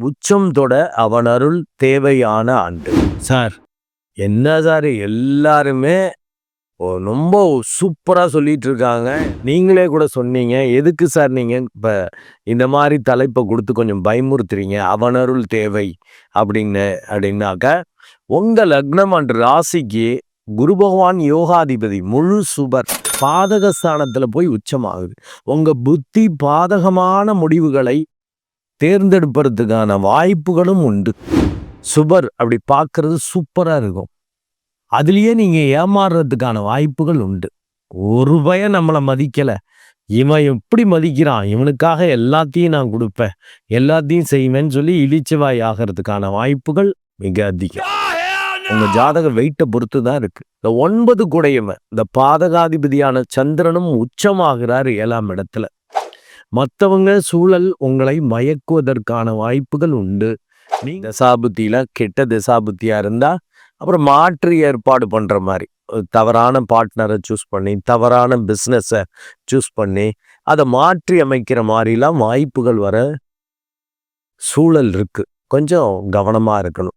உச்சம் தொட அவன் அருள் தேவையான ஆண்டு. சார் என்ன சார் எல்லாருமே ரொம்ப சூப்பரா சொல்லிட்டு இருக்காங்க. நீங்களே கூட சொன்னீங்க. எதுக்கு சார் நீங்க இப்ப இந்த மாதிரி தலைப்பை கொடுத்து கொஞ்சம் பயமுறுத்துறீங்க? அவன் அருள் தேவை அப்படின்னாக்க உங்க லக்னம் அன்று ராசிக்கு குரு பகவான் யோகாதிபதி முழு சுபர் பாதக ஸ்தானத்துல போய் உச்சமாகுது. உங்க புத்தி பாதகமான முடிவுகளை தேர்ந்தெடுப்பதற்கான வாய்ப்புகளும் உண்டு. சுபர் அப்படி பார்க்கறது சூப்பரா இருக்கும். அதுலயே நீங்க ஏமாறுறதுக்கான வாய்ப்புகள் உண்டு. ஒரு பயம் நம்மளை மதிக்கல, இவன் எப்படி மதிக்கிறான், இவனுக்காக எல்லாத்தையும் நான் கொடுப்பேன், எல்லாத்தையும் செய்வேன்னு சொல்லி இளிச்சவாய் ஆகிறதுக்கான வாய்ப்புகள் மிக அதிகம். உங்க ஜாதக வெயிட்டை பொறுத்து தான் இருக்கு. இந்த 9 கூடையவன் இந்த பாதகாதிபதியான சந்திரனும் உச்சமாகிறார் 7ஆம் இடத்துல. மற்றவங்க சூழல் உங்களை மயக்குவதற்கான வாய்ப்புகள் உண்டு. நீ தசாபுத்தியில கெட்ட தசாபுத்தியா இருந்தா அப்புறம் மாற்றி ஏற்பாடு பண்ற மாதிரி தவறான பார்ட்னரை சூஸ் பண்ணி தவறான பிஸ்னஸை சூஸ் பண்ணி அதை மாற்றி அமைக்கிற மாதிரிலாம் வாய்ப்புகள் வர சூழல் இருக்கு. கொஞ்சம் கவனமா இருக்கணும்.